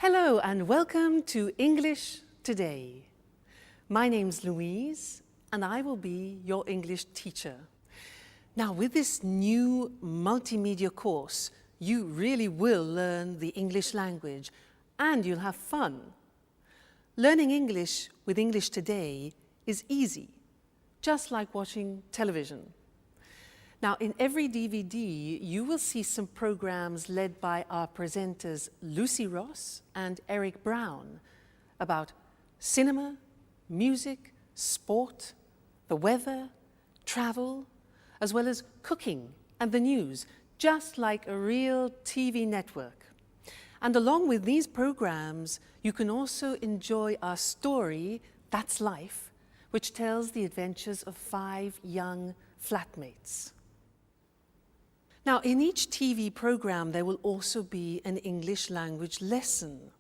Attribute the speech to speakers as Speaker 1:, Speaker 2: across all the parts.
Speaker 1: Hello and welcome to English Today. My name's Louise and I will be your English teacher. Now with this new multimedia course, you really will learn the English language and you'll have fun. Learning English with English Today is easy, just like watching television. Now, in every DVD, you will see some programs led by our presenters Lucy Ross and Eric Brown about cinema, music, sport, the weather, travel, as well as cooking and the news, just like a real TV network. And along with these programs, you can also enjoy our story, That's Life, which tells the adventures of 5 young flatmates. Now, in each TV program, there will also be an English language lesson.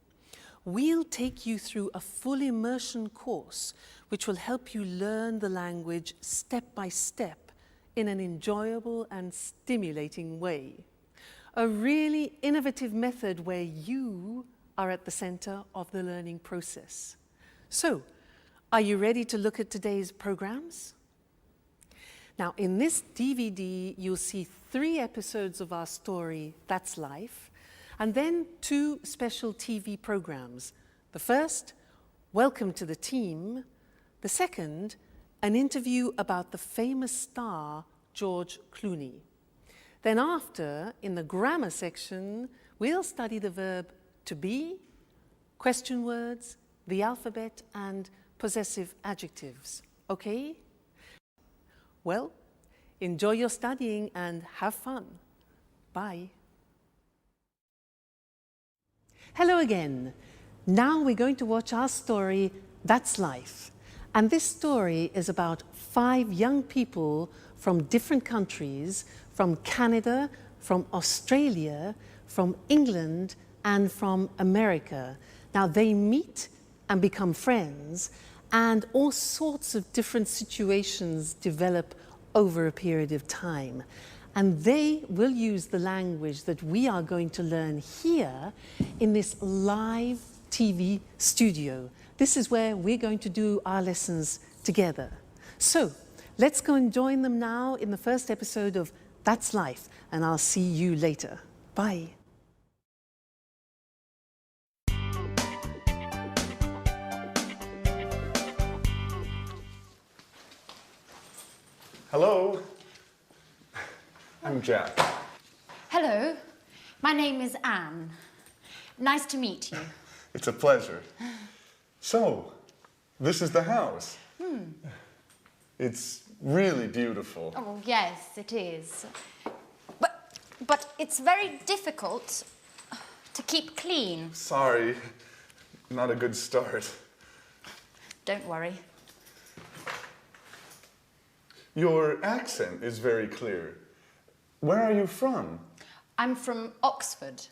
Speaker 1: We'll take you through a full immersion course, which will help you learn the language step by step in an enjoyable and stimulating way. A really innovative method where you are at the center of the learning process. So, are you ready to look at today's programs? Now, in this DVD, you'll see 3 episodes of our story, That's Life, and then 2 special TV programs. The first, Welcome to the Team. The second, an interview about the famous star, George Clooney. Then after, in the grammar section, we'll study the verb to be, question words, the alphabet, and possessive adjectives. Okay? Well, enjoy your studying and have fun. Bye. Hello again. Now we're going to watch our story, That's Life. And this story is about 5 young people from different countries, from Canada, from Australia, from England, and from America. Now they meet and become friends, and all sorts of different situations develop over a period of time. And they will use the language that we are going to learn here in this live TV studio. This is where we're going to do our lessons together. So let's go and join them now in the first episode of That's Life, and I'll see you later. Bye.
Speaker 2: Hello, I'm Jack.
Speaker 3: Hello, my name is Anne. Nice to meet you.
Speaker 2: It's a pleasure. So, this is the house. It's really beautiful.
Speaker 3: Oh, yes, it is. But it's very difficult to keep clean.
Speaker 2: Sorry, not a good start.
Speaker 3: Don't worry.
Speaker 2: Your accent is very clear. Where are you from?
Speaker 3: I'm from Oxford.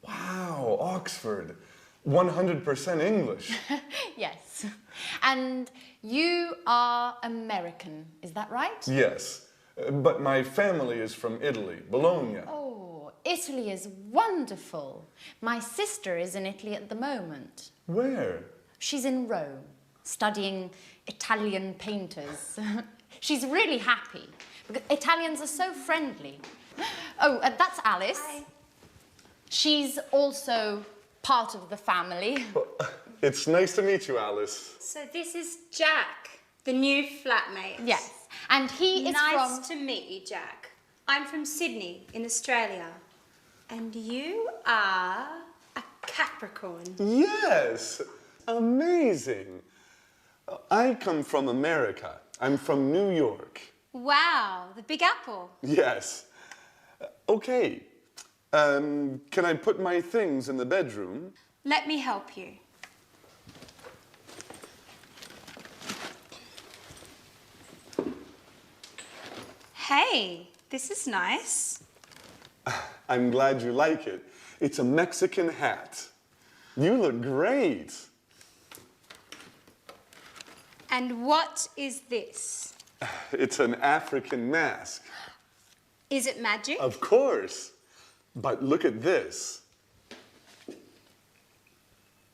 Speaker 2: Wow, Oxford. 100% English.
Speaker 3: Yes. And you are American, is that right?
Speaker 2: Yes, but my family is from Italy, Bologna.
Speaker 3: Oh, Italy is wonderful. My sister is in Italy at the moment.
Speaker 2: Where?
Speaker 3: She's in Rome, studying Italian painters. She's really happy, because Italians are so friendly. Oh, that's Alice.
Speaker 4: Hi.
Speaker 3: She's also part of the family.
Speaker 2: It's nice to meet you, Alice.
Speaker 4: So this is Jack, the new flatmate.
Speaker 3: Yes, and he is
Speaker 4: Nice to meet you, Jack. I'm from Sydney in Australia. And you are a Capricorn.
Speaker 2: Yes, amazing. I come from America. I'm from New York.
Speaker 4: Wow, the Big Apple.
Speaker 2: Yes. Okay. Can I put my things in the bedroom?
Speaker 4: Let me help you. Hey, this is nice.
Speaker 2: I'm glad you like it. It's a Mexican hat. You look great.
Speaker 4: And what is this?
Speaker 2: It's an African mask.
Speaker 4: Is it magic?
Speaker 2: Of course. But look at this.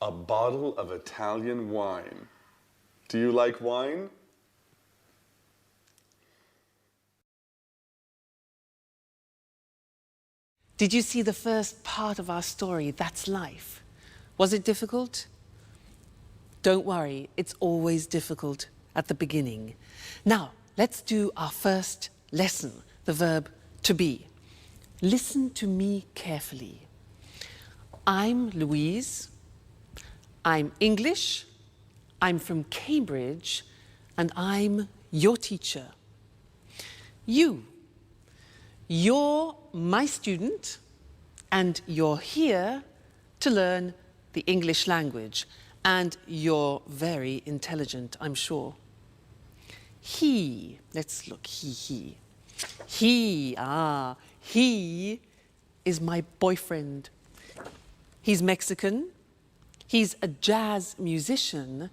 Speaker 2: a bottle of Italian wine. Do you like wine?
Speaker 1: Did you see the first part of our story, That's Life? Was it difficult? Don't worry, it's always difficult at the beginning. Now, let's do our first lesson, the verb to be. Listen to me carefully. I'm Louise. I'm English. I'm from Cambridge, and I'm your teacher. You're my student, and you're here to learn the English language, and you're very intelligent, I'm sure. He, let's look, he is my boyfriend. He's Mexican, he's a jazz musician,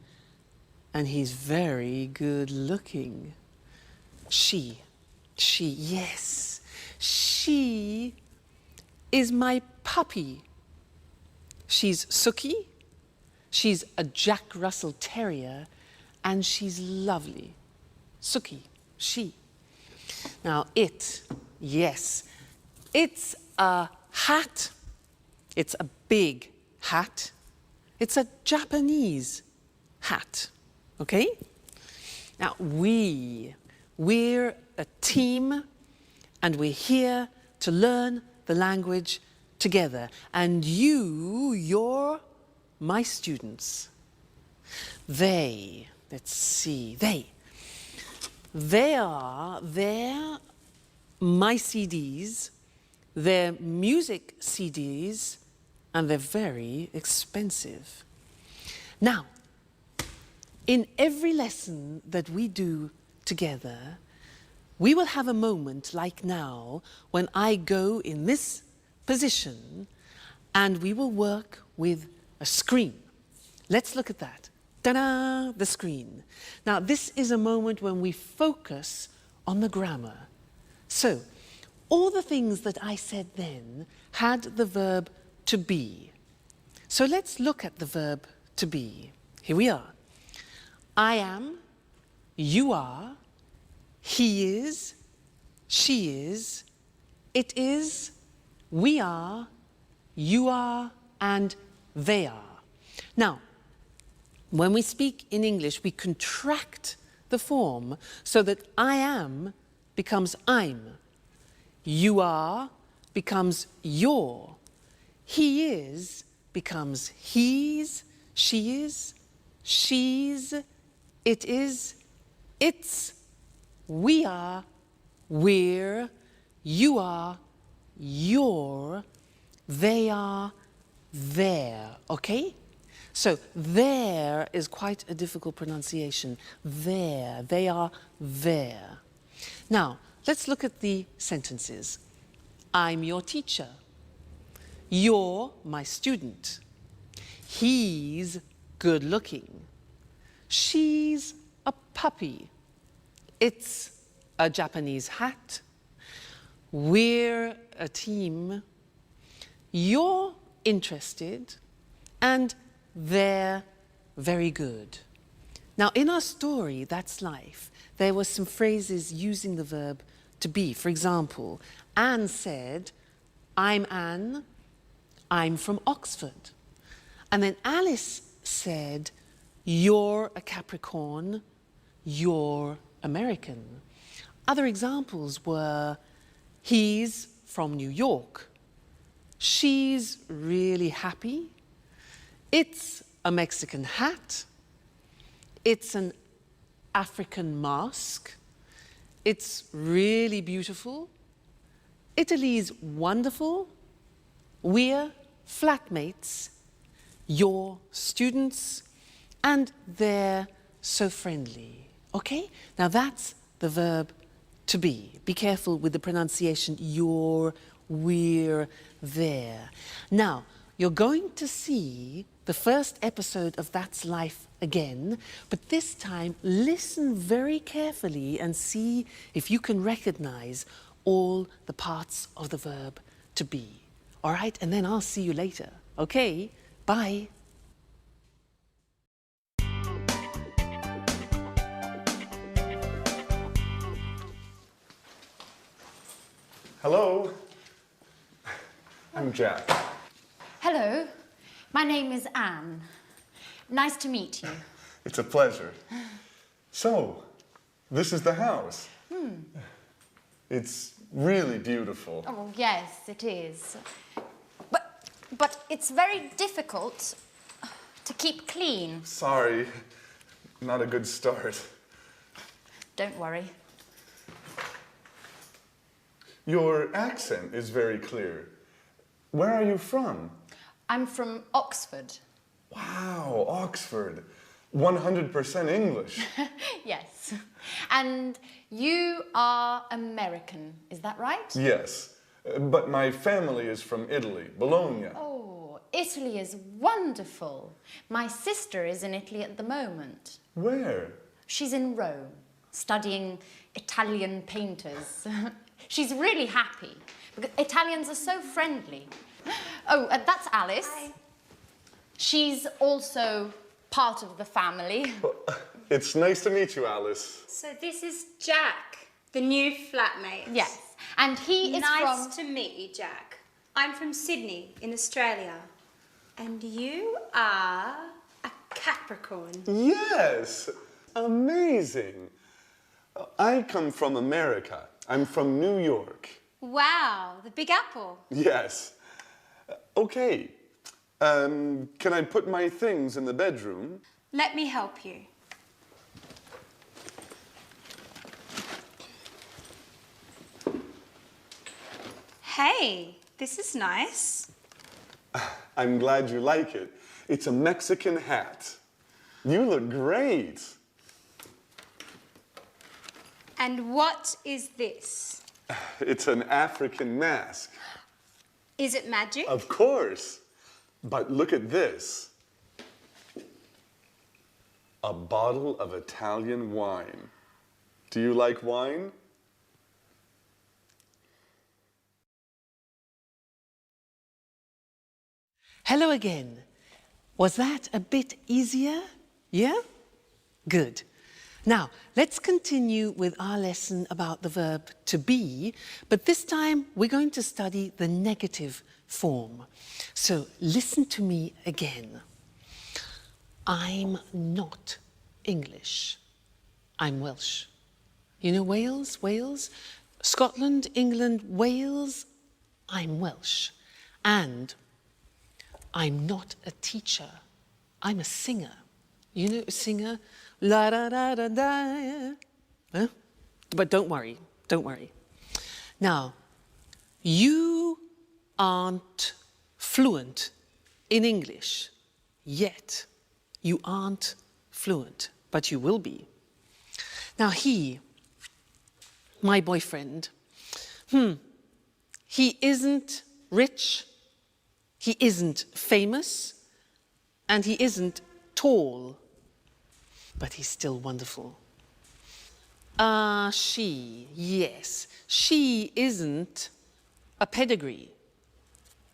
Speaker 1: and he's very good looking. She, yes, she is my puppy. She's Suki, she's a Jack Russell Terrier, and she's lovely. Suki, she. Now yes, it's a hat. It's a big hat. It's a Japanese hat, okay? Now we're a team, and we're here to learn the language together. And you're my students. They're my CDs, they're music CDs, and they're very expensive. Now, in every lesson that we do together, we will have a moment like now when I go in this position and we will work with a screen. Let's look at that. Ta-da! The screen. Now, this is a moment when we focus on the grammar. So, all the things that I said then had the verb to be. So let's look at the verb to be. Here we are. I am, you are, he is, she is, it is, we are, you are, and they are. Now, when we speak in English, we contract the form so that I am becomes I'm. You are becomes your. He is becomes he's, she is, she's, it is, it's, we are, we're, you are, you're, they are, they're, okay? So there is quite a difficult pronunciation. There, they are there. Now, let's look at the sentences. I'm your teacher. You're my student. He's good looking. She's a puppy. It's a Japanese hat. We're a team. You're interested, and they're very good. Now, in our story, That's Life, there were some phrases using the verb to be. For example, Anne said, I'm Anne, I'm from Oxford. And then Alice said, you're a Capricorn, you're American. Other examples were, he's from New York, she's really happy, it's a Mexican hat, it's an African mask, it's really beautiful, Italy's wonderful, we're flatmates, you're students, and they're so friendly. Okay? Now that's the verb to be. Be careful with the pronunciation, you're, we're, there. Now, you're going to see the first episode of That's Life again, but this time listen very carefully and see if you can recognize all the parts of the verb to be. All right? And then I'll see you later. Okay? Bye.
Speaker 2: Hello. I'm Jack.
Speaker 3: Hello, my name is Anne. Nice to meet you.
Speaker 2: It's a pleasure. So, this is the house. It's really beautiful.
Speaker 3: Oh, yes, it is. But it's very difficult to keep clean.
Speaker 2: Sorry, not a good start.
Speaker 3: Don't worry.
Speaker 2: Your accent is very clear. Where are you from?
Speaker 3: I'm from Oxford.
Speaker 2: Wow, Oxford. 100% English.
Speaker 3: Yes. And you are American, is that right?
Speaker 2: Yes, but my family is from Italy, Bologna.
Speaker 3: Oh, Italy is wonderful. My sister is in Italy at the moment.
Speaker 2: Where?
Speaker 3: She's in Rome, studying Italian painters. She's really happy, because Italians are so friendly. Oh, that's Alice.
Speaker 4: Hi.
Speaker 3: She's also part of the family.
Speaker 2: It's nice to meet you, Alice.
Speaker 4: So this is Jack, the new flatmate.
Speaker 3: Yes, and he is
Speaker 4: Nice to meet you, Jack. I'm from Sydney in Australia. And you are a Capricorn.
Speaker 2: Yes, amazing. I come from America. I'm from New York.
Speaker 4: Wow, the Big Apple.
Speaker 2: Yes. Okay. Can I put my things in the bedroom?
Speaker 4: Let me help you. Hey, this is nice.
Speaker 2: I'm glad you like it. It's a Mexican hat. You look great.
Speaker 4: And what is this?
Speaker 2: It's an African mask.
Speaker 4: Is it magic?
Speaker 2: Of course. But look at this. A bottle of Italian wine. Do you like wine?
Speaker 1: Hello again. Was that a bit easier? Yeah? Good. Now, let's continue with our lesson about the verb to be, but this time we're going to study the negative form. So listen to me again. I'm not English. I'm Welsh. You know Wales? Wales? Scotland, England, Wales? I'm Welsh. And I'm not a teacher. I'm a singer. You know a singer? La da da da da. Huh? But don't worry, don't worry. Now, you aren't fluent in English yet. You aren't fluent, but you will be. Now he, my boyfriend, he isn't rich, he isn't famous, and he isn't tall, but he's still wonderful. She, yes, she isn't a pedigree,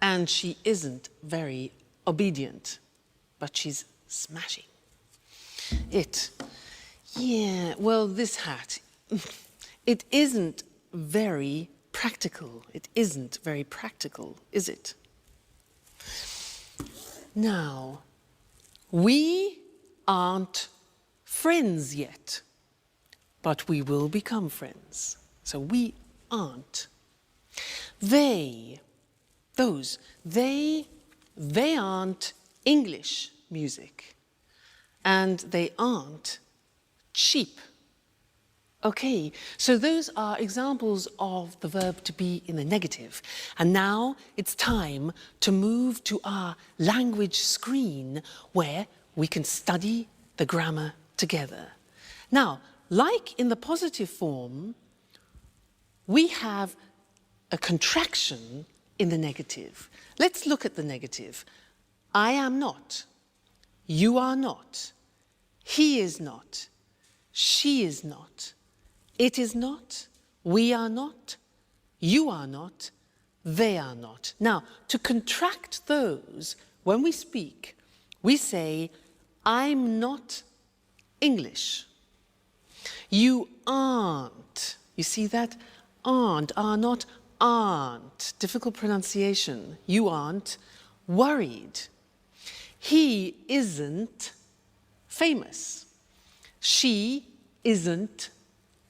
Speaker 1: and she isn't very obedient, but she's smashing. Yeah, well, this hat, it isn't very practical. It isn't very practical, is it? Now, we aren't friends yet, but we will become friends. So we aren't. They aren't English music, and they aren't cheap. Okay, so those are examples of the verb to be in the negative. And now it's time to move to our language screen where we can study the grammar together. Now, like in the positive form, we have a contraction in the negative. Let's look at the negative. I am not. You are not. He is not. She is not. It is not. We are not. You are not. They are not. Now, to contract those, when we speak, we say, I'm not English. You aren't. You see that? Aren't, are not, aren't, difficult pronunciation, you aren't worried. He isn't famous. She isn't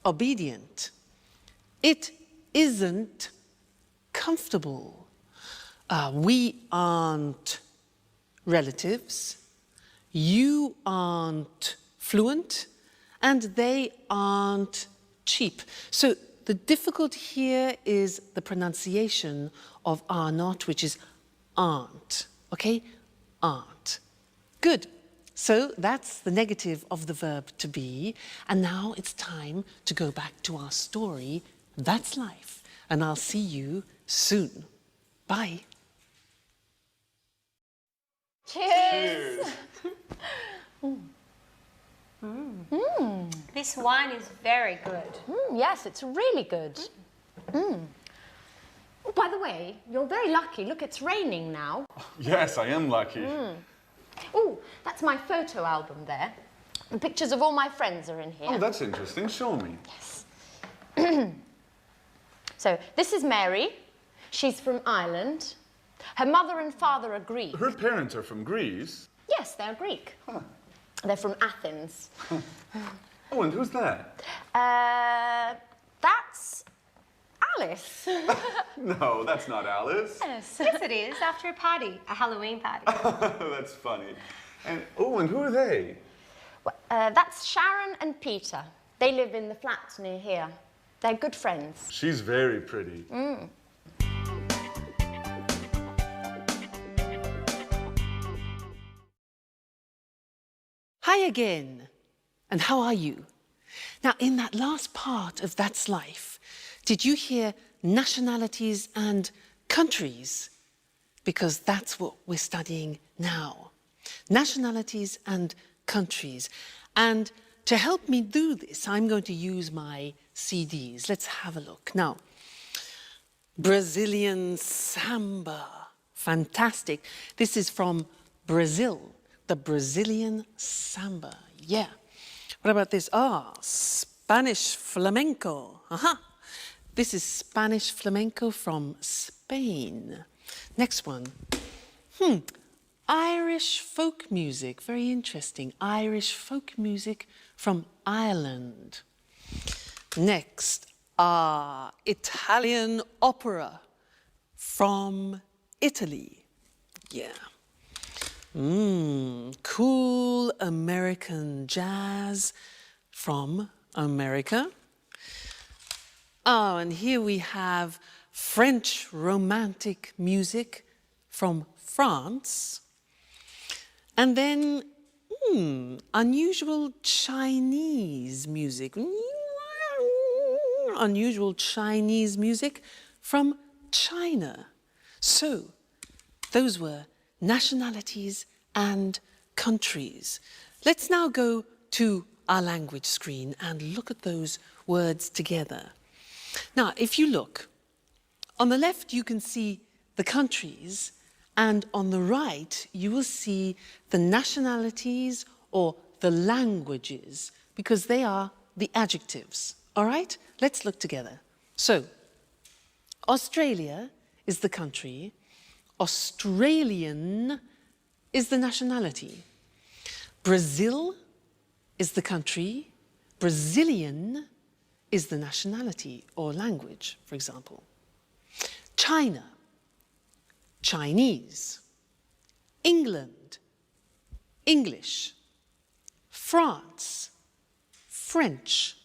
Speaker 1: obedient. It isn't comfortable. We aren't relatives. You aren't fluent. And they aren't cheap. So the difficulty here is the pronunciation of are not, which is aren't. Okay? Aren't. Good. So that's the negative of the verb to be. And now it's time to go back to our story. That's life. And I'll see you soon. Bye.
Speaker 3: Cheers!
Speaker 4: This wine is very good.
Speaker 3: Yes, it's really good. Oh, by the way, you're very lucky. Look, it's raining now.
Speaker 2: Yes, I am lucky.
Speaker 3: Oh, that's my photo album there. The pictures of all my friends are in here.
Speaker 2: Oh, that's interesting. Show me.
Speaker 3: So, this is Mary. She's from Ireland. Her mother and father are Greek.
Speaker 2: Her parents are from Greece.
Speaker 3: Yes, they're Greek.
Speaker 2: Huh.
Speaker 3: They're from Athens.
Speaker 2: Oh, and who's that?
Speaker 3: That's Alice.
Speaker 2: No, that's not Alice.
Speaker 3: Yes.
Speaker 4: Yes, it is. After a party, a Halloween party.
Speaker 2: That's funny. And oh, and who are they?
Speaker 3: That's Sharon and Peter. They live in the flats near here. They're good friends.
Speaker 2: She's very pretty.
Speaker 1: Hi again. And how are you? Now, in that last part of That's Life, did you hear nationalities and countries? Because that's what we're studying now. Nationalities and countries. And to help me do this, I'm going to use my CDs. Let's have a look. Now, Brazilian samba. Fantastic. This is from Brazil. The Brazilian samba. Yeah. What about this? Spanish flamenco. This is Spanish flamenco from Spain. Next one. Irish folk music. Very interesting. Irish folk music from Ireland. Next, Italian opera from Italy. Yeah. Cool American jazz from America. Oh, and here we have French romantic music from France. And then unusual Chinese music. Unusual Chinese music from China. So, those were nationalities and countries. Let's now go to our language screen and look at those words together. Now, if you look, on the left you can see the countries, and on the right you will see the nationalities or the languages, because they are the adjectives. All right? Let's look together. So, Australia is the country. Australian is the nationality. Brazil is the country. Brazilian is the nationality or language, for example. China, Chinese. England, English. France, French.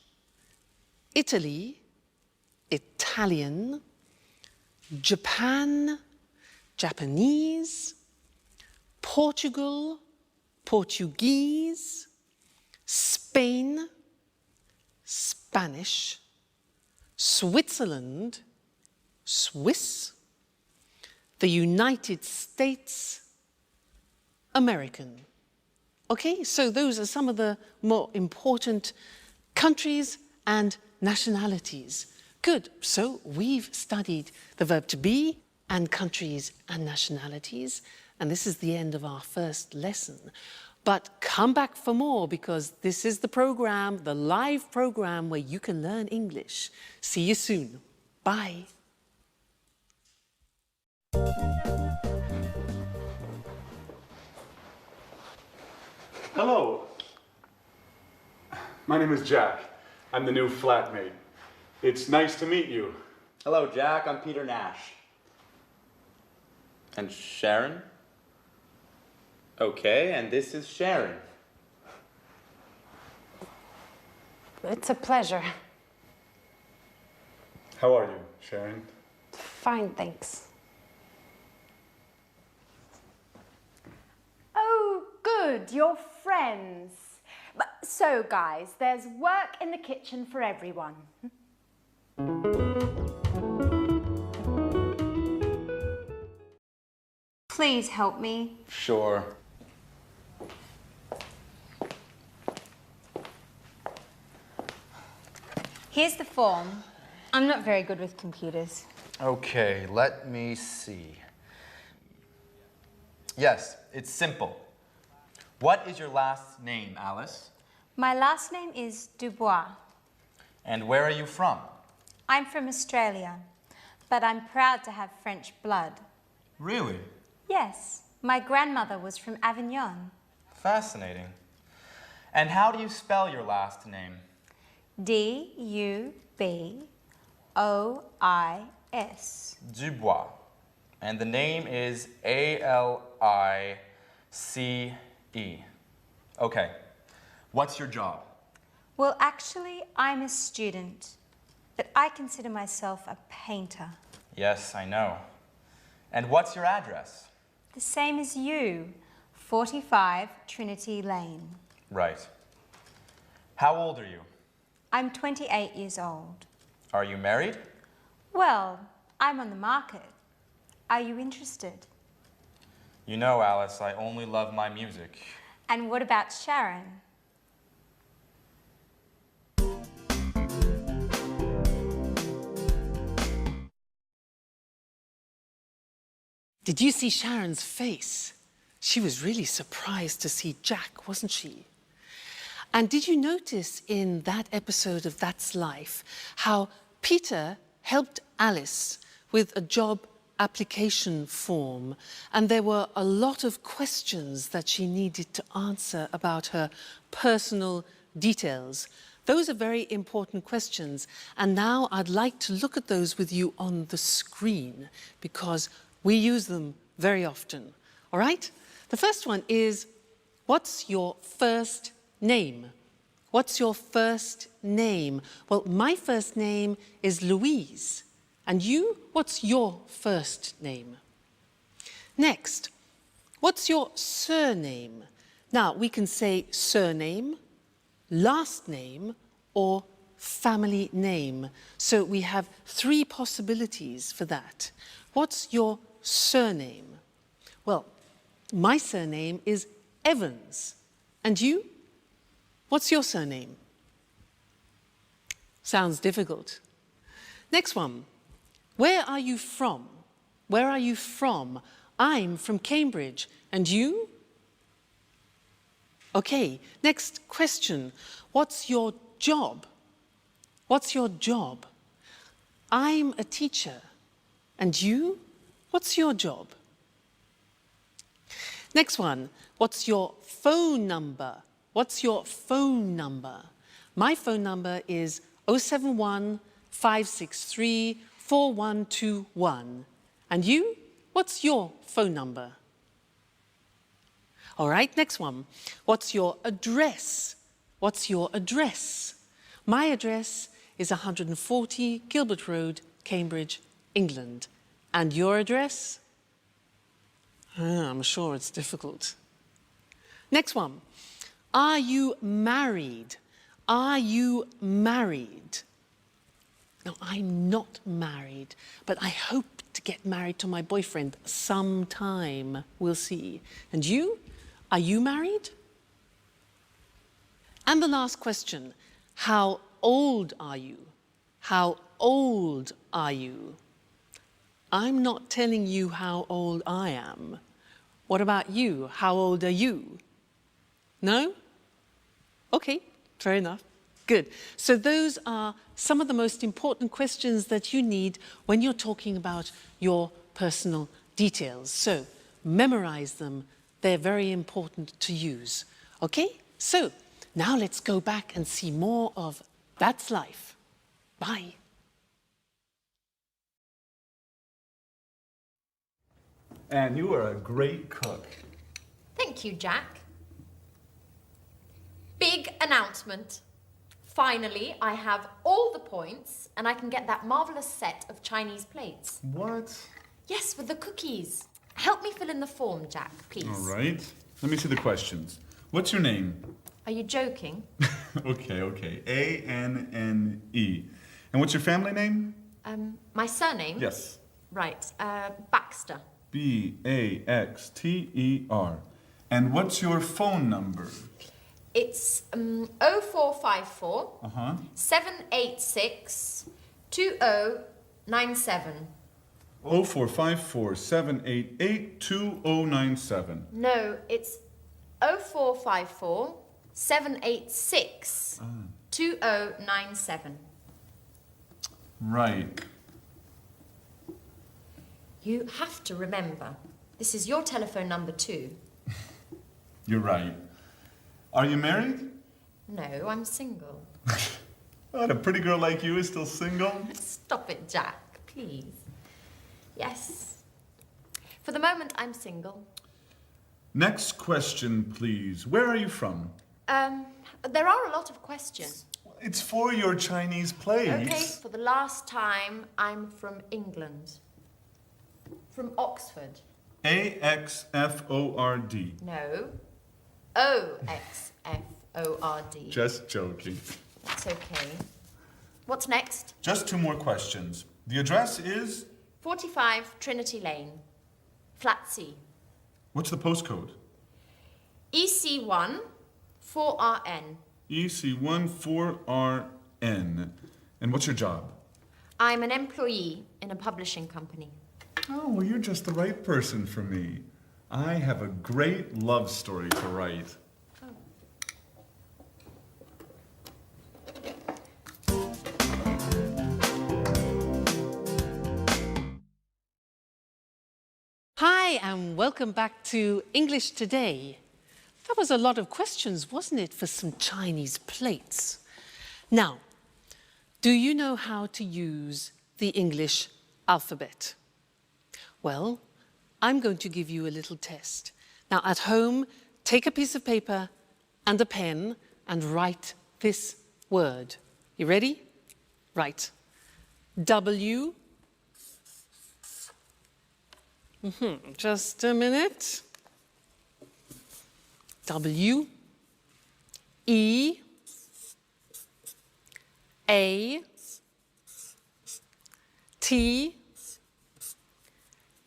Speaker 1: Italy, Italian. Japan, Japanese. Portugal, Portuguese. Spain, Spanish. Switzerland, Swiss. The United States, American. Okay, so those are some of the more important countries and nationalities. Good, so we've studied the verb to be and countries and nationalities, and this is the end of our first lesson. But come back for more, because this is the program, the live program where you can learn English. See you soon. Bye.
Speaker 5: Hello. My name is Jack. I'm the new flatmate. It's nice to meet you.
Speaker 6: Hello, Jack. I'm Peter Nash. And Sharon? Okay, and this is Sharon.
Speaker 7: It's a pleasure.
Speaker 5: How are you, Sharon?
Speaker 7: Fine, thanks.
Speaker 3: Oh, good, you're friends. So, guys, there's work in the kitchen for everyone.
Speaker 4: Please help me.
Speaker 6: Sure.
Speaker 4: Here's the form. I'm not very good with computers.
Speaker 6: Okay, let me see. Yes, it's simple. What is your last name, Alice?
Speaker 4: My last name is Dubois.
Speaker 6: And where are you from?
Speaker 4: I'm from Australia, but I'm proud to have French blood.
Speaker 6: Really?
Speaker 4: Yes, my grandmother was from Avignon.
Speaker 6: Fascinating. And how do you spell your last name?
Speaker 4: D-U-B-O-I-S.
Speaker 6: Dubois. And the name is A-L-I-C-E. Okay. What's your job?
Speaker 4: Well, actually, I'm a student, but I consider myself a painter.
Speaker 6: Yes, I know. And what's your address?
Speaker 4: The same as you, 45 Trinity Lane.
Speaker 6: Right. How old are you?
Speaker 4: I'm 28 years old.
Speaker 6: Are you married?
Speaker 4: Well, I'm on the market. Are you interested?
Speaker 6: You know, Alice, I only love my music.
Speaker 4: And what about Sharon?
Speaker 1: Did you see Sharon's face? She was really surprised to see Jack, wasn't she? And did you notice in that episode of That's Life how Peter helped Alice with a job application form, and there were a lot of questions that she needed to answer about her personal details. Those are very important questions, and now I'd like to look at those with you on the screen because we use them very often. All right? The first one is, what's your first name? What's your first name? Well, my first name is Louise. And you, what's your first name? Next, what's your surname? Now, we can say surname, last name, or family name. So we have three possibilities for that. What's your surname? Well, my surname is Evans. And you? What's your surname? Sounds difficult. Next one. Where are you from? Where are you from? I'm from Cambridge. And you? Okay, next question. What's your job? What's your job? I'm a teacher. And you? What's your job? Next one. What's your phone number? What's your phone number? My phone number is 071 563 4121. And you? What's your phone number? All right, next one. What's your address? What's your address? My address is 140 Gilbert Road, Cambridge, England. And your address? I'm sure it's difficult. Next one. Are you married? Are you married? Now, I'm not married, but I hope to get married to my boyfriend sometime. We'll see. And you? Are you married? And the last question. How old are you? How old are you? I'm not telling you how old I am. What about you? How old are you? No? Okay, fair enough. Good. So those are some of the most important questions that you need when you're talking about your personal details. So memorize them. They're very important to use. Okay? So now let's go back and see more of That's Life. Bye.
Speaker 5: And you are a great cook.
Speaker 3: Thank you, Jack. Big announcement. Finally, I have all the points and I can get that marvelous set of Chinese plates.
Speaker 5: What?
Speaker 3: Yes, with the cookies. Help me fill in the form, Jack, please.
Speaker 5: All right. Let me see the questions. What's your name?
Speaker 3: Are you joking?
Speaker 5: Okay. A-N-N-E. And what's your family name?
Speaker 3: My surname?
Speaker 5: Yes.
Speaker 3: Right, Baxter.
Speaker 5: B-A-X-T-E-R. And what's your phone number?
Speaker 3: It's 0454 786 2097.
Speaker 5: 0454 788 2097.
Speaker 3: No, it's 0454 786 2097.
Speaker 5: Right.
Speaker 3: You have to remember, this is your telephone number too.
Speaker 5: You're right. Are you married?
Speaker 3: No, I'm single.
Speaker 5: What, a pretty girl like you is still single?
Speaker 3: Stop it, Jack, please. Yes. For the moment, I'm single.
Speaker 5: Next question, please. Where are you from?
Speaker 3: There are a lot of questions.
Speaker 5: It's for your Chinese plates.
Speaker 3: Okay, for the last time, I'm from England. From Oxford.
Speaker 5: A-X-F-O-R-D.
Speaker 3: No. O-X-F-O-R-D.
Speaker 5: Just joking.
Speaker 3: That's okay. What's next?
Speaker 5: Just 2 more questions. The address is?
Speaker 3: 45 Trinity Lane. Flat C.
Speaker 5: What's the postcode?
Speaker 3: EC1 4RN.
Speaker 5: EC1 4RN. And what's your job?
Speaker 3: I'm an employee in a publishing company.
Speaker 5: Oh, well, you're just the right person for me. I have a great love story to write.
Speaker 1: Hi, and welcome back to English Today. That was a lot of questions, wasn't it, for some Chinese plates? Now, do you know how to use the English alphabet? Well, I'm going to give you a little test. Now, at home, take a piece of paper and a pen and write this word. You ready? Write W. Just a minute. W, E, A, T,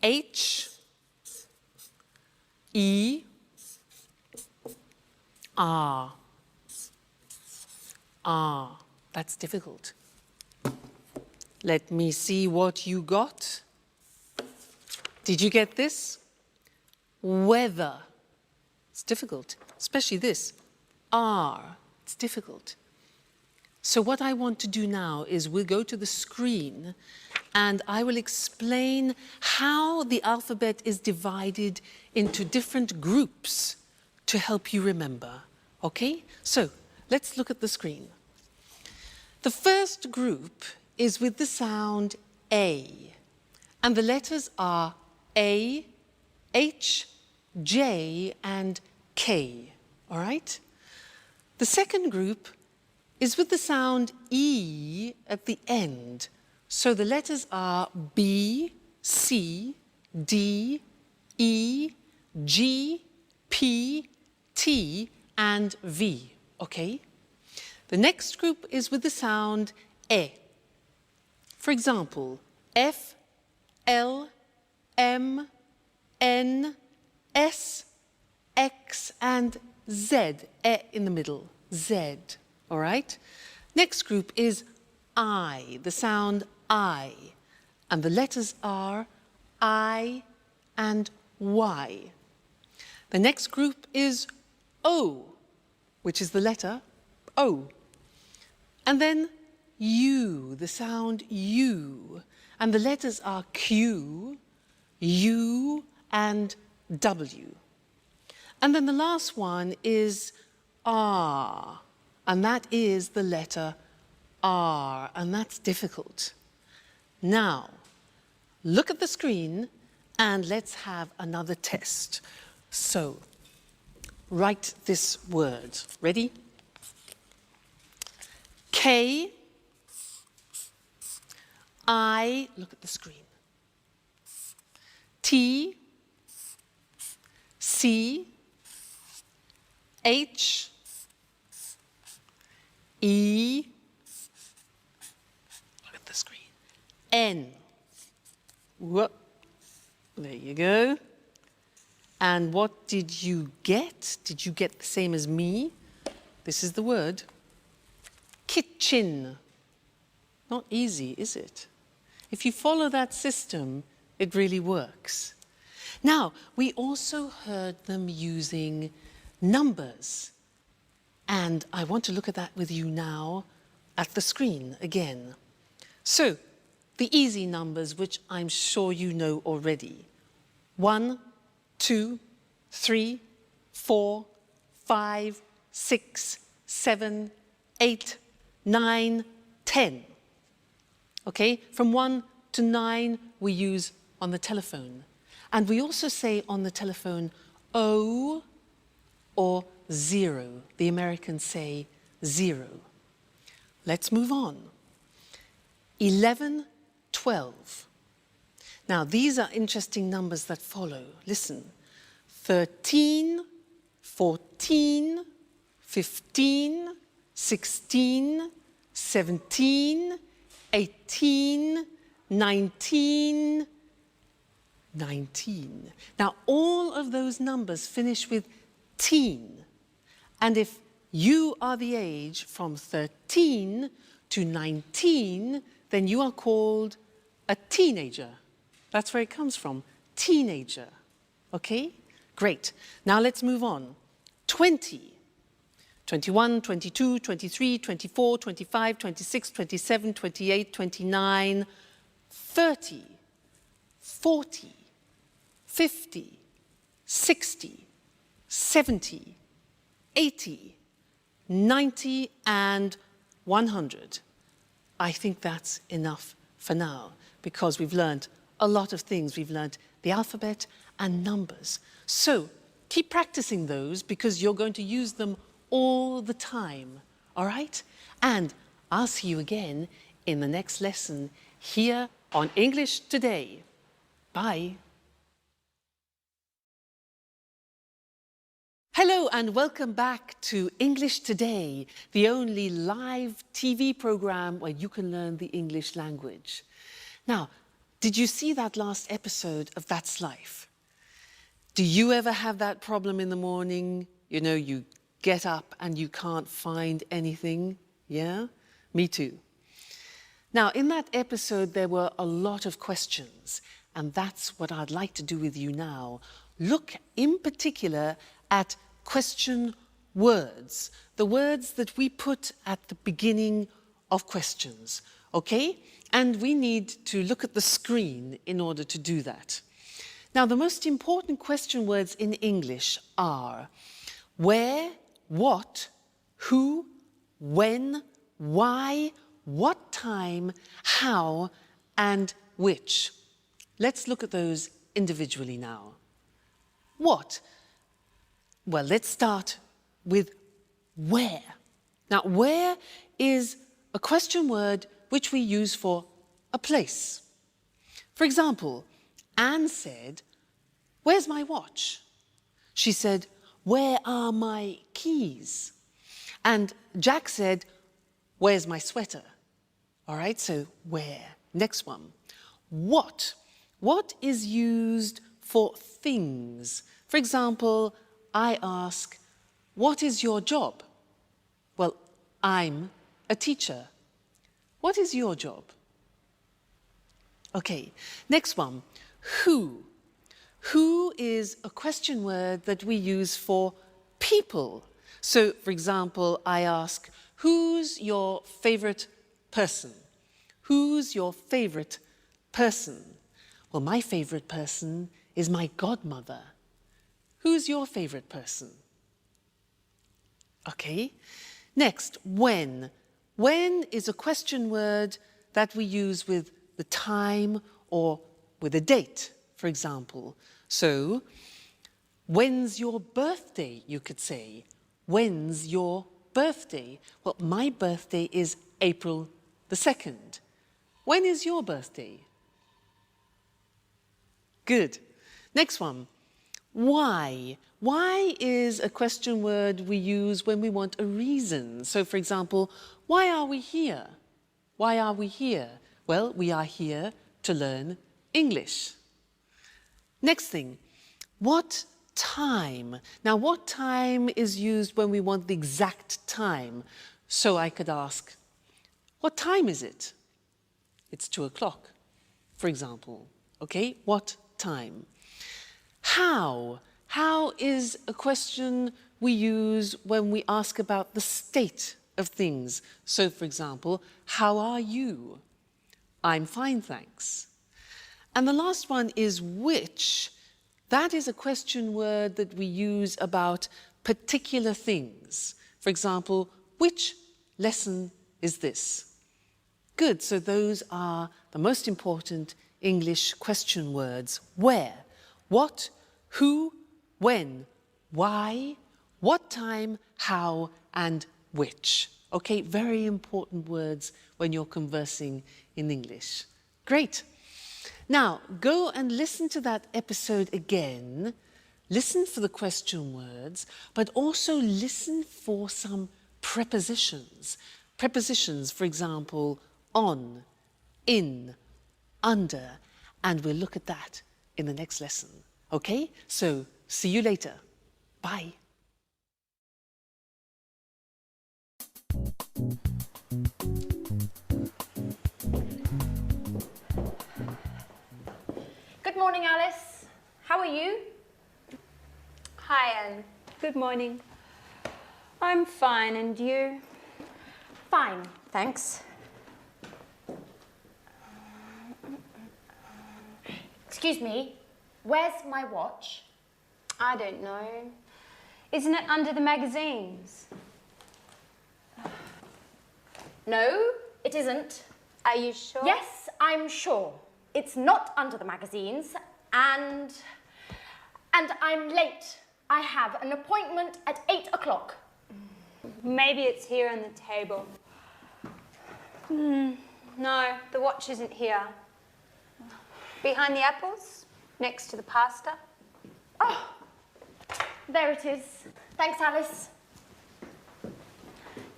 Speaker 1: H, E, R. R. That's difficult. Let me see what you got. Did you get this? Weather. It's difficult, especially this. R. It's difficult. So what I want to do now is we'll go to the screen and I will explain how the alphabet is divided into different groups to help you remember. Okay? So let's look at the screen. The first group is with the sound A, and the letters are A, H, J, and K. All right? The second group is with the sound E at the end. So the letters are B, C, D, E, G, P, T, and V. Okay? The next group is with the sound E. For example, F, L, M, N, S, X, and Z. E in the middle. Z. All right? Next group is I, the sound I. And the letters are I and Y. The next group is O, which is the letter O. And then U, the sound U. And the letters are Q, U and W. And then the last one is R, and that is the letter R, and that's difficult. Now, look at the screen and let's have another test. So, write this word. Ready? K, I, look at the screen. T, C, H, E, look at the screen, N. Whoop. There you go. And what did you get? Did you get the same as me? This is the word. Kitchen. Not easy, is it? If you follow that system, it really works. Now, we also heard them using numbers. And I want to look at that with you now at the screen again. So, the easy numbers, which I'm sure you know already. 1, 2, 3, 4, 5, 6, 7, 8, 9, 10. Okay, from 1 to 9 we use on the telephone. And we also say on the telephone O or 0. The Americans say 0. Let's move on. 11, 12. Now, these are interesting numbers that follow. Listen. 13, 14, 15, 16, 17, 18, 19, 19. Now, all of those numbers finish with teen. And if you are the age from 13 to 19, then you are called a teenager. That's where it comes from, teenager. Okay? Great. Now let's move on. 20. 21, 22, 23, 24, 25, 26, 27, 28, 29, 30, 40, 50, 60, 70, 80, 90, and 100. I think that's enough for now because we've learned a lot of things. We've learned the alphabet and numbers. So keep practicing those because you're going to use them all the time, all right? And I'll see you again in the next lesson here on English Today. Bye. Hello and welcome back to English Today, the only live TV program where you can learn the English language. Now, did you see that last episode of That's Life? Do you ever have that problem in the morning? You know, you get up and you can't find anything? Yeah? Me too. Now, in that episode, there were a lot of questions, and that's what I'd like to do with you now. Look in particular at question words, the words that we put at the beginning of questions, okay? And we need to look at the screen in order to do that. Now, the most important question words in English are where, what, who, when, why, what time, how, and which. Let's look at those individually now. What? Well, let's start with where. Now, where is a question word which we use for a place. For example, Anne said, "Where's my watch?" She said, "Where are my keys?" And Jack said, "Where's my sweater?" All right, so where. Next one. What? What is used for things? For example, I ask, "What is your job?" Well, I'm a teacher. What is your job? Okay, next one. Who? Who is a question word that we use for people. So, for example, I ask, "Who's your favorite person?" Who's your favorite person? Well, my favorite person is my godmother. Who's your favorite person? Okay. Next, when. When is a question word that we use with the time or with a date, for example. So, when's your birthday, you could say. When's your birthday? Well, my birthday is April the 2nd. When is your birthday? Good. Next one. Why? Why is a question word we use when we want a reason. So, for example, why are we here? Why are we here? Well, we are here to learn English. Next thing, what time? Now, what time is used when we want the exact time? So I could ask, what time is it? It's 2 o'clock, for example. Okay, what time? How? How is a question we use when we ask about the state of things. So, for example, how are you? I'm fine, thanks. And the last one is which. That is a question word that we use about particular things. For example, which lesson is this? Good, so those are the most important English question words. Where, what, who, when, why, what time, how, and which. Okay, very important words when you're conversing in English. Great. Now, go and listen to that episode again. Listen for the question words, but also listen for some prepositions. Prepositions, for example, on, in, under, and we'll look at that in the next lesson. Okay? So, see you later. Bye.
Speaker 3: Good morning, Alice. How are you?
Speaker 4: Hi, Anne. Good morning. I'm fine, and you?
Speaker 3: Fine, thanks. Excuse me, where's my watch?
Speaker 4: I don't know. Isn't it under the magazines?
Speaker 3: No, it isn't.
Speaker 4: Are you sure?
Speaker 3: Yes, I'm sure. It's not under the magazines, and I'm late. I have an appointment at 8 o'clock.
Speaker 4: Maybe it's here on the table. No, the watch isn't here. Behind the apples, next to the pasta.
Speaker 3: Oh, there it is. Thanks, Alice.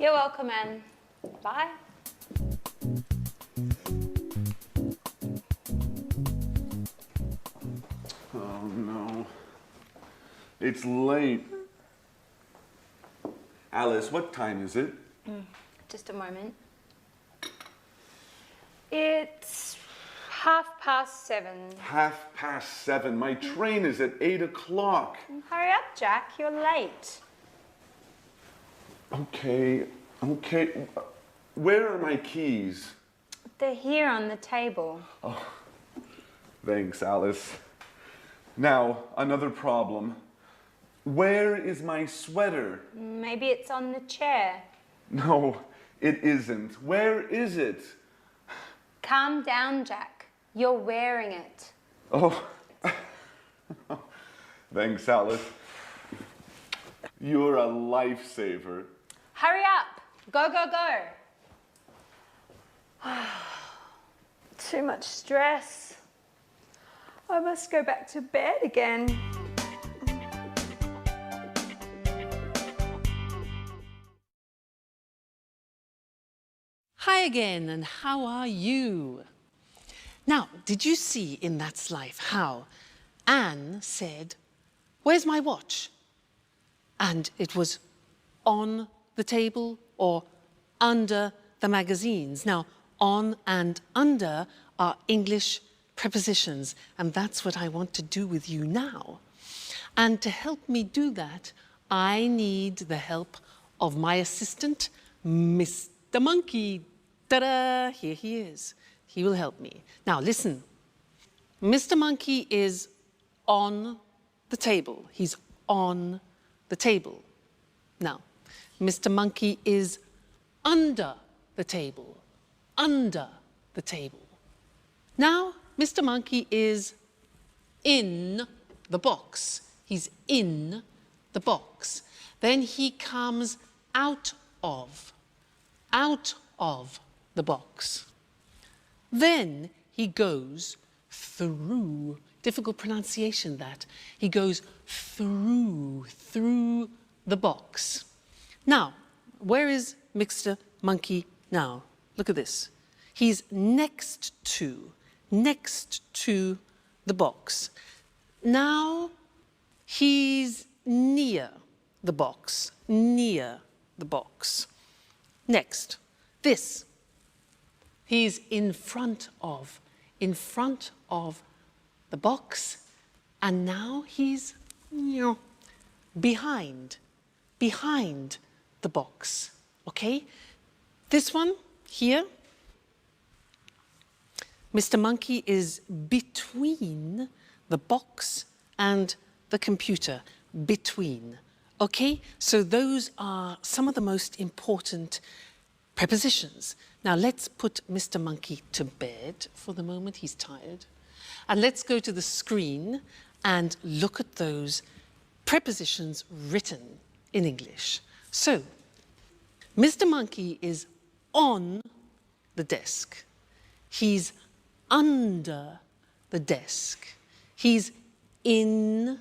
Speaker 4: You're welcome, Anne. Bye.
Speaker 2: Oh no. It's late. Alice, what time is it?
Speaker 4: Just a moment. It's 7:30.
Speaker 2: 7:30. My train is at 8 o'clock.
Speaker 4: Hurry up, Jack. You're late.
Speaker 2: Okay. Where are my keys?
Speaker 4: They're here on the table.
Speaker 2: Thanks, Alice. Now, another problem. Where is my sweater?
Speaker 4: Maybe it's on the chair.
Speaker 2: No, it isn't. Where is it?
Speaker 4: Calm down, Jack. You're wearing it.
Speaker 2: Oh, thanks, Alice. You're a lifesaver.
Speaker 4: Hurry up. Go, go, go. Too much stress. I must go back to bed again.
Speaker 1: Hi again, and how are you? Now, did you see in That's Life how Anne said, "Where's my watch?" And it was on the table or under the magazines. Now, on and under are English prepositions, and that's what I want to do with you now. And to help me do that, I need the help of my assistant, Mr. Monkey. Ta-da! Here he is. He will help me. Now, listen. Mr. Monkey is on the table. He's on the table. Now, Mr. Monkey is under the table. Under the table. Now, Mr. Monkey is in the box. He's in the box. Then he comes out of the box. Then he goes through, difficult pronunciation that, he goes through the box. Now, where is Mr. Monkey now? Look at this. He's next to the box. Now he's near the box, near the box. Next, this. He's in front of the box, and now he's behind the box, okay? This one here, Mr. Monkey is between the box and the computer, between, okay? So those are some of the most important prepositions. Now let's put Mr. Monkey to bed for the moment, he's tired. And let's go to the screen and look at those prepositions written in English. So, Mr. Monkey is on the desk. He's under the desk. He's in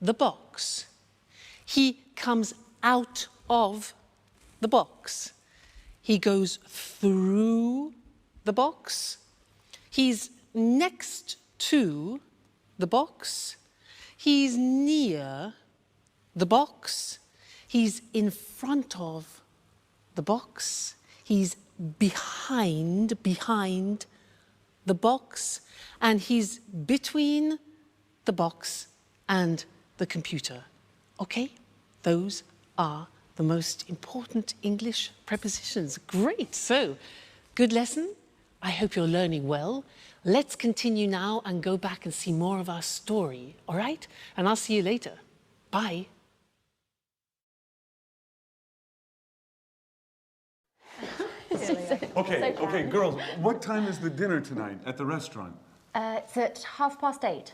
Speaker 1: the box. He comes out of the box. He goes through the box. He's next to the box. He's near the box. He's in front of the box. He's behind the box. And he's between the box and the computer. Okay? Those are the most important English prepositions. Great. So, good lesson. I hope you're learning well. Let's continue now and go back and see more of our story. All right? And I'll see you later. Bye.
Speaker 5: Okay, girls, what time is the dinner tonight at the restaurant?
Speaker 7: It's at 8:30.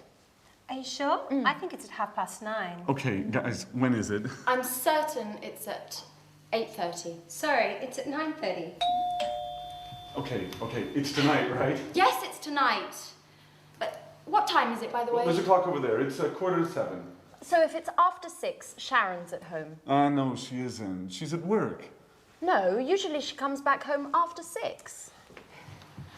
Speaker 4: Are you sure? I think it's at 9:30.
Speaker 5: Okay, guys, when is it?
Speaker 3: I'm certain it's at 8:30.
Speaker 4: Sorry, it's at 9:30.
Speaker 5: Okay, it's tonight, right?
Speaker 3: Yes, it's tonight. But what time is it, by the way?
Speaker 5: There's a clock over there. It's 7:15.
Speaker 7: So if it's after 6, Sharon's at home.
Speaker 5: No, she isn't. She's at work.
Speaker 7: No, usually she comes back home after 6.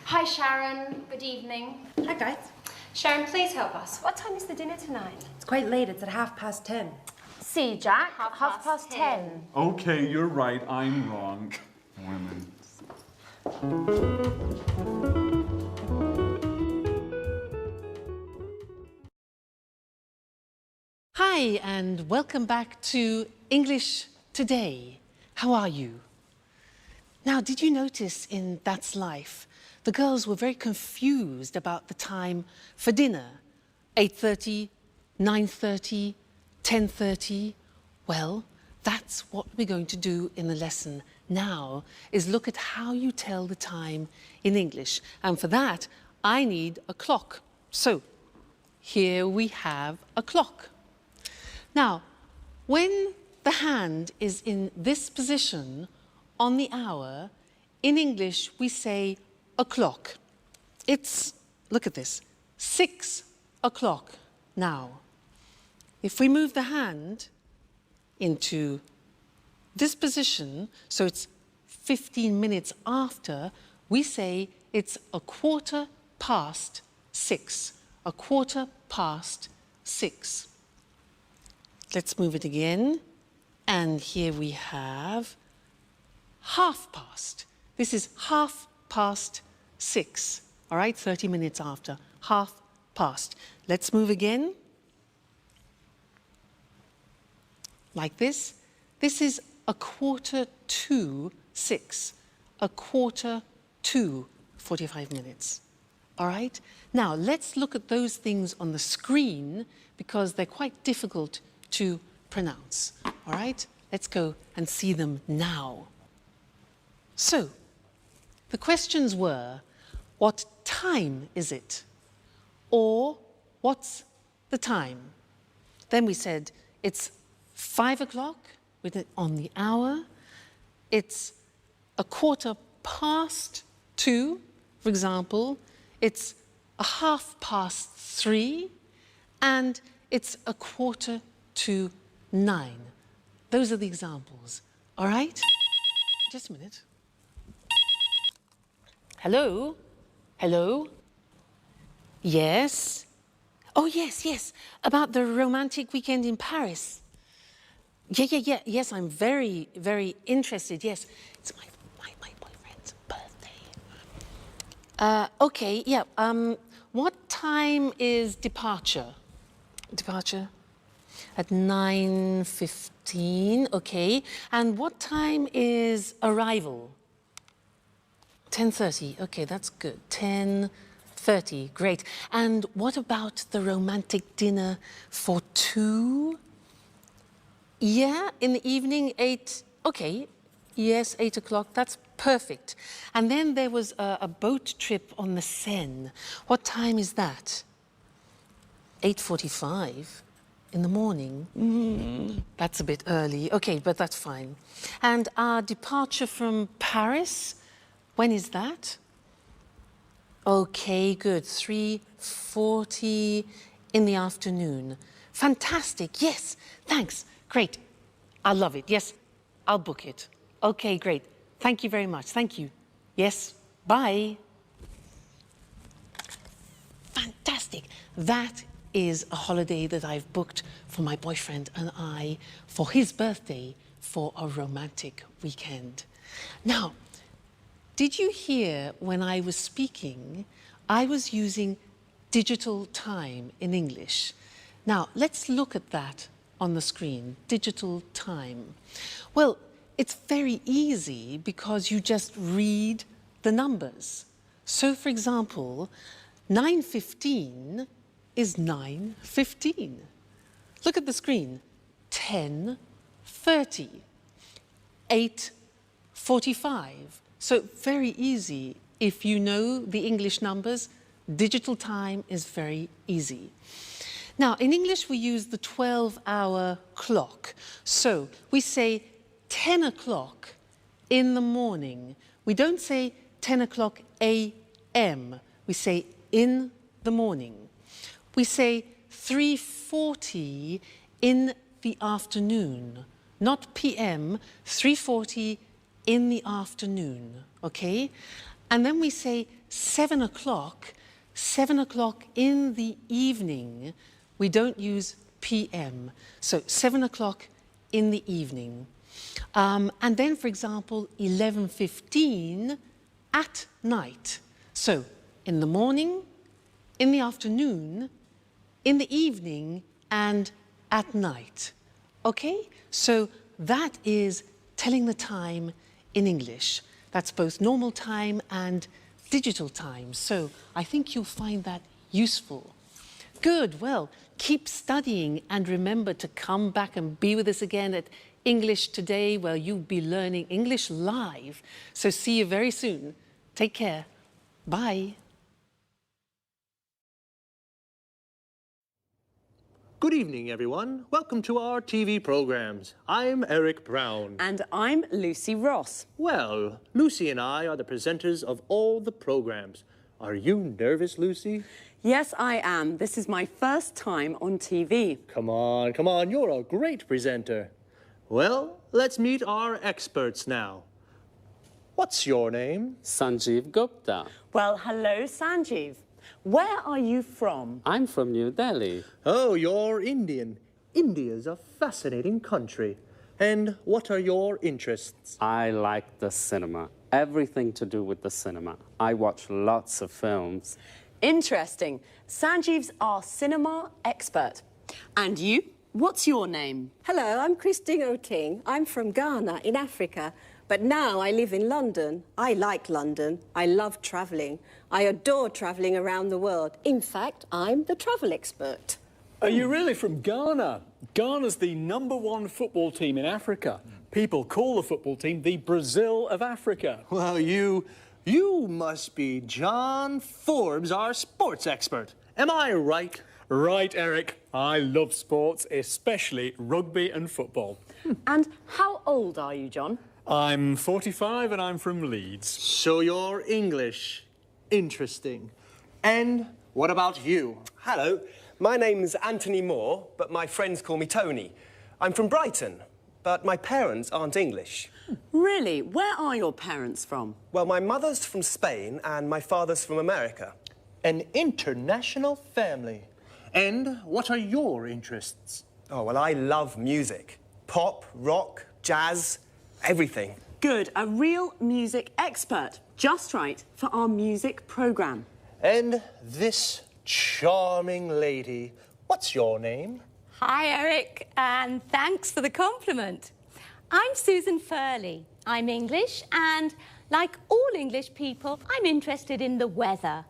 Speaker 3: Hi, Sharon. Good evening.
Speaker 8: Hi guys.
Speaker 4: Sharon, please help us.
Speaker 7: What time is the dinner tonight?
Speaker 8: It's quite late, it's at 10:30.
Speaker 7: See, Jack,
Speaker 3: Half past
Speaker 7: 10.
Speaker 5: Okay, you're right. I'm wrong. Women.
Speaker 1: Hi, and welcome back to English Today. How are you? Now, did you notice in That's Life, the girls were very confused about the time for dinner? 8:30, 9:30, 10:30? Well, that's what we're going to do in the lesson now, is look at how you tell the time in English. And for that, I need a clock. So, here we have a clock. Now, when the hand is in this position on the hour, in English we say o'clock. It's, look at this, 6 o'clock now. If we move the hand into this position, so it's 15 minutes after, we say it's 6:15. 6:15. Let's move it again. And here we have 6:30. This is 6:30. All right, 30 minutes after, 6:30. Let's move again. Like this. This is 6:45. 6:45, 45 minutes. all right? Now, let's look at those things on the screen because they're quite difficult to pronounce, all right? Let's go and see them now. So, the questions were, what time is it? Or, what's the time? Then we said, it's 5 o'clock with it on the hour. It's 2:15, for example. It's 3:30, and it's 8:45. Those are the examples, all right? Just a minute. Hello? Hello? Yes? Oh, yes, about the romantic weekend in Paris. Yeah, yes, I'm very, very interested, yes. It's my boyfriend's birthday. Okay, yeah, what time is departure? Departure? At 9:15, okay. And what time is arrival? 10:30, okay, that's good. 10:30, great. And what about the romantic dinner for 2? Yeah, in the evening, 8, okay. Yes, 8 o'clock, that's perfect. And then there was a boat trip on the Seine. What time is that? 8:45 in the morning. That's a bit early. Okay, but that's fine. And our departure from Paris, when is that? Okay, good. 3:40 in the afternoon. Fantastic. Yes, thanks. Great. I love it. Yes, I'll book it. Okay, great. Thank you very much. Thank you. Yes, bye. Fantastic. That is a holiday that I've booked for my boyfriend and I for his birthday for a romantic weekend. Now, did you hear when I was speaking, I was using digital time in English. Now, let's look at that on the screen, digital time. Well, it's very easy because you just read the numbers. So, for example, 9:15 is 9:15. Look at the screen, 10:30, 8:45. So very easy. If you know the English numbers, digital time is very easy. Now, in English, we use the 12-hour clock. So we say 10 o'clock in the morning. We don't say 10 o'clock a.m. We say in the morning. We say 3:40 in the afternoon, not p.m., 3:40 in the afternoon, okay? And then we say 7 o'clock in the evening. We don't use p.m., so 7 o'clock in the evening. And then, for example, 11:15 at night. So in the morning, in the afternoon, in the evening, and at night. Okay? So that is telling the time in English. That's both normal time and digital time. So I think you'll find that useful. Good. Well, keep studying and remember to come back and be with us again at English Today, where you'll be learning English live. So see you very soon. Take care. Bye.
Speaker 9: Good evening, everyone. Welcome to our TV programs. I'm Eric Brown.
Speaker 10: And I'm Lucy Ross.
Speaker 9: Well, Lucy and I are the presenters of all the programs. Are you nervous, Lucy?
Speaker 10: Yes, I am. This is my first time on TV.
Speaker 9: Come on, you're a great presenter. Well, let's meet our experts now. What's your name?
Speaker 11: Sanjeev Gupta.
Speaker 10: Well, hello, Sanjeev. Where are you from?
Speaker 11: I'm from New Delhi.
Speaker 9: Oh, you're Indian. India's a fascinating country. And what are your interests?
Speaker 11: I like the cinema. Everything to do with the cinema. I watch lots of films.
Speaker 10: Interesting. Sanjeev's our cinema expert. And you? What's your name?
Speaker 12: Hello, I'm Christine Oting. I'm from Ghana in Africa.
Speaker 10: But now I live in London. I like London. I love travelling. I adore travelling around the world. In fact, I'm the travel expert.
Speaker 9: Are you really from Ghana? Ghana's the #1 football team in Africa. People call the football team the Brazil of Africa. Well, you must be John Forbes, our sports expert. Am I right? Right, Eric. I love sports, especially rugby and football.
Speaker 10: And how old are you, John?
Speaker 9: I'm 45 and I'm from Leeds. So you're English. Interesting. And what about you?
Speaker 12: Hello, my name's Anthony Moore, but my friends call me Tony. I'm from Brighton, but my parents aren't English.
Speaker 10: Really? Where are your parents from?
Speaker 12: Well, my mother's from Spain and my father's from America.
Speaker 9: An international family. And what are your interests?
Speaker 12: Oh, well, I love music. Pop, rock, jazz, everything.
Speaker 10: Good, a real music expert. Just right for our music programme.
Speaker 9: And this charming lady, what's your name?
Speaker 13: Hi, Eric, and thanks for the compliment. I'm Susan Furley. I'm English, and like all English people, I'm interested in the weather.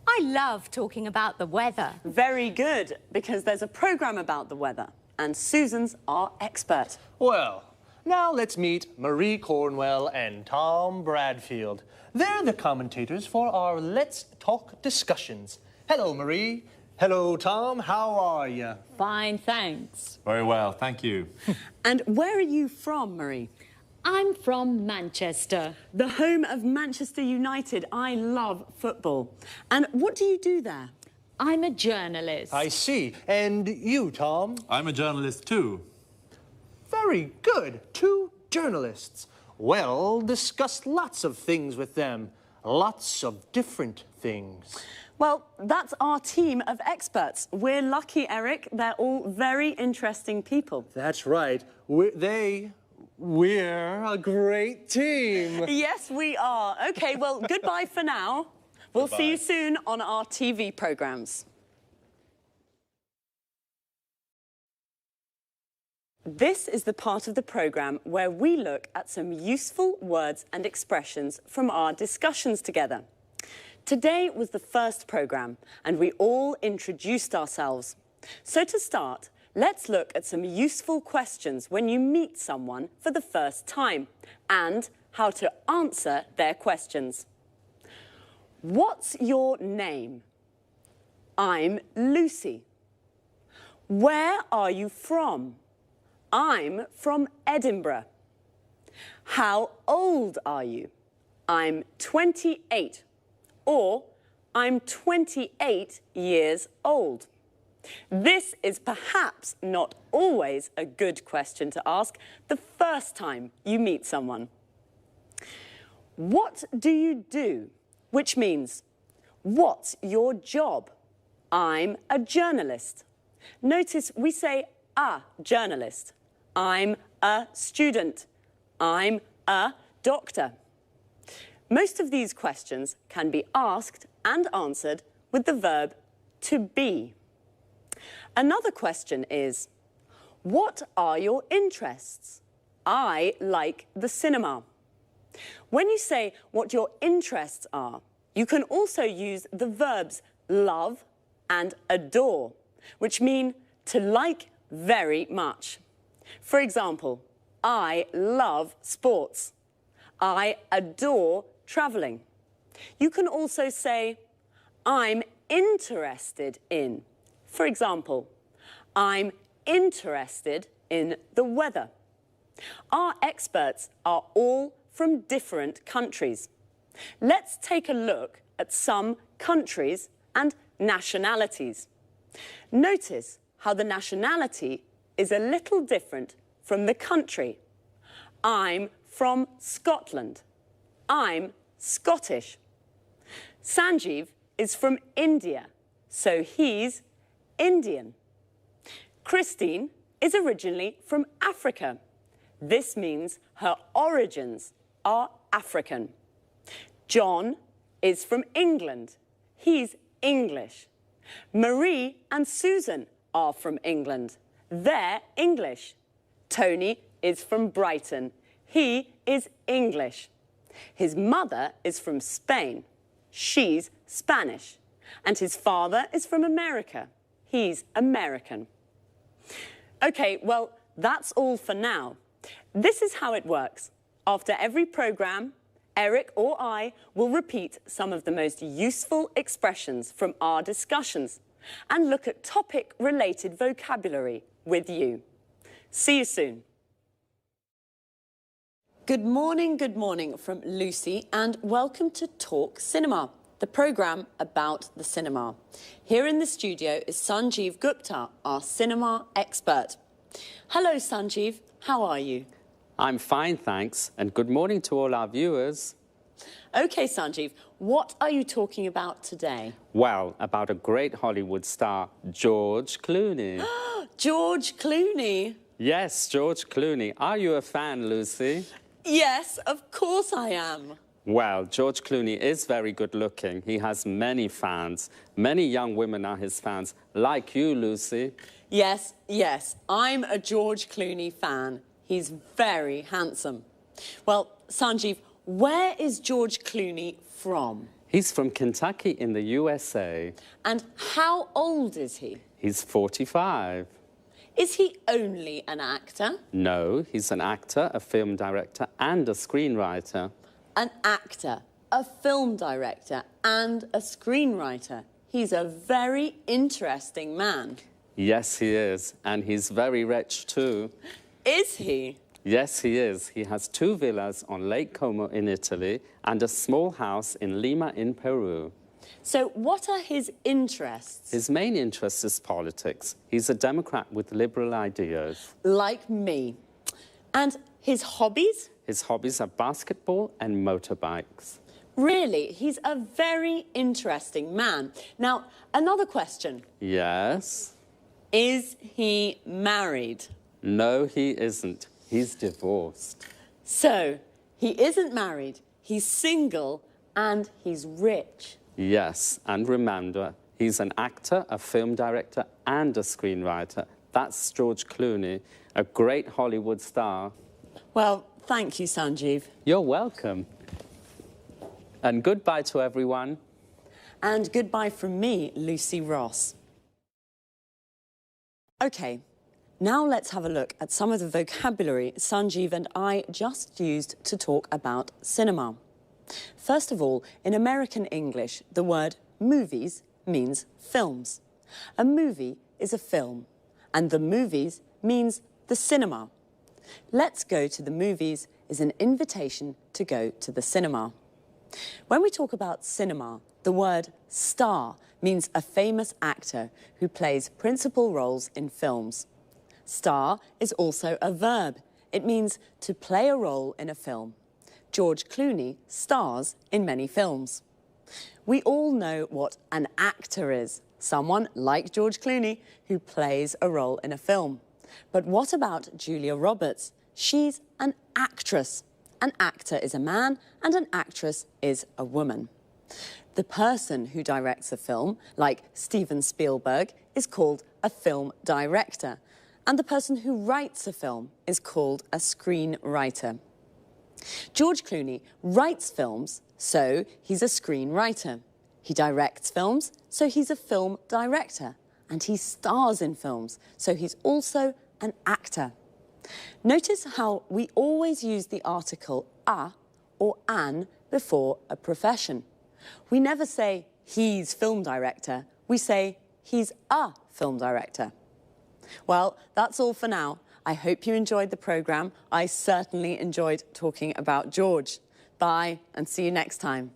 Speaker 13: I love talking about the weather.
Speaker 10: Very good, because there's a programme about the weather, and Susan's our expert.
Speaker 9: Well, now let's meet Marie Cornwell and Tom Bradfield. They're the commentators for our Let's Talk discussions. Hello, Marie. Hello, Tom. How are you?
Speaker 13: Fine, thanks.
Speaker 6: Very well, thank you.
Speaker 10: And where are you from, Marie?
Speaker 13: I'm from Manchester.
Speaker 10: The home of Manchester United. I love football. And what do you do there?
Speaker 13: I'm a journalist.
Speaker 9: I see. And you, Tom?
Speaker 6: I'm a journalist too.
Speaker 9: Very good. 2 journalists. Well, discuss lots of things with them. Lots of different things.
Speaker 10: Well, that's our team of experts. We're lucky, Eric. They're all very interesting people.
Speaker 9: That's right. We're a great team.
Speaker 10: Yes, we are. OK, well, goodbye for now. We'll see you soon on our TV programmes. This is the part of the programme where we look at some useful words and expressions from our discussions together. Today was the first programme, and we all introduced ourselves. So to start, let's look at some useful questions when you meet someone for the first time, and how to answer their questions. What's your name? I'm Lucy. Where are you from? I'm from Edinburgh. How old are you? I'm 28. Or, I'm 28 years old. This is perhaps not always a good question to ask the first time you meet someone. What do you do? Which means, what's your job? I'm a journalist. Notice we say a journalist. I'm a student. I'm a doctor. Most of these questions can be asked and answered with the verb to be. Another question is, what are your interests? I like the cinema. When you say what your interests are, you can also use the verbs love and adore, which mean to like very much. For example, I love sports. I adore travelling. You can also say, I'm interested in. For example, I'm interested in the weather. Our experts are all from different countries. Let's take a look at some countries and nationalities. Notice how the nationality is a little different from the country. I'm from Scotland. I'm Scottish. Sanjeev is from India, so he's Indian. Christine is originally from Africa. This means her origins are African. John is from England. He's English. Marie and Susan are from England. They're English. Tony is from Brighton. He is English. His mother is from Spain. She's Spanish. And his father is from America. He's American. OK, well, that's all for now. This is how it works. After every programme, Eric or I will repeat some of the most useful expressions from our discussions and look at topic-related vocabulary with you. See you soon. Good morning from Lucy, and welcome to Talk Cinema, the programme about the cinema. Here in the studio is Sanjeev Gupta, our cinema expert. Hello, Sanjeev. How are you?
Speaker 11: I'm fine, thanks, and good morning to all our viewers.
Speaker 10: OK, Sanjeev, what are you talking about today?
Speaker 11: Well, about a great Hollywood star, George Clooney.
Speaker 10: George Clooney?
Speaker 11: Yes, George Clooney. Are you a fan, Lucy?
Speaker 10: Yes, of course I am.
Speaker 11: Well, George Clooney is very good looking. He has many fans. Many young women are his fans, like you, Lucy.
Speaker 10: Yes, I'm a George Clooney fan. He's very handsome. Well, Sanjeev, where is George Clooney from?
Speaker 11: He's from Kentucky in the USA.
Speaker 10: And how old is he?
Speaker 11: He's 45.
Speaker 10: Is he only an actor?
Speaker 11: No, he's an actor, a film director, and a screenwriter.
Speaker 10: An actor, a film director, and a screenwriter. He's a very interesting man.
Speaker 11: Yes, he is. And he's very rich, too.
Speaker 10: Is he?
Speaker 11: Yes, he is. He has 2 villas on Lake Como in Italy and a small house in Lima in Peru.
Speaker 10: So what are his interests?
Speaker 11: His main interest is politics. He's a Democrat with liberal ideas.
Speaker 10: Like me. And his hobbies?
Speaker 11: His hobbies are basketball and motorbikes.
Speaker 10: Really? He's a very interesting man. Now, another question.
Speaker 11: Yes?
Speaker 10: Is he married?
Speaker 11: No, he isn't. He's divorced.
Speaker 10: So, he isn't married, he's single, and he's rich.
Speaker 11: Yes, and remember, he's an actor, a film director, and a screenwriter. That's George Clooney, a great Hollywood star.
Speaker 10: Well, thank you, Sanjeev.
Speaker 11: You're welcome. And goodbye to everyone.
Speaker 10: And goodbye from me, Lucy Ross. OK, now let's have a look at some of the vocabulary Sanjeev and I just used to talk about cinema. First of all, in American English, the word movies means films. A movie is a film, and the movies means the cinema. Let's go to the movies is an invitation to go to the cinema. When we talk about cinema, the word star means a famous actor who plays principal roles in films. Star is also a verb. It means to play a role in a film. George Clooney stars in many films. We all know what an actor is, someone like George Clooney who plays a role in a film. But what about Julia Roberts? She's an actress. An actor is a man and an actress is a woman. The person who directs a film, like Steven Spielberg, is called a film director. And the person who writes a film is called a screenwriter. George Clooney writes films, so he's a screenwriter. He directs films, so he's a film director. And he stars in films, so he's also an actor. Notice how we always use the article a or an before a profession. We never say he's film director, we say he's a film director. Well, that's all for now. I hope you enjoyed the programme. I certainly enjoyed talking about George. Bye, and see you next time.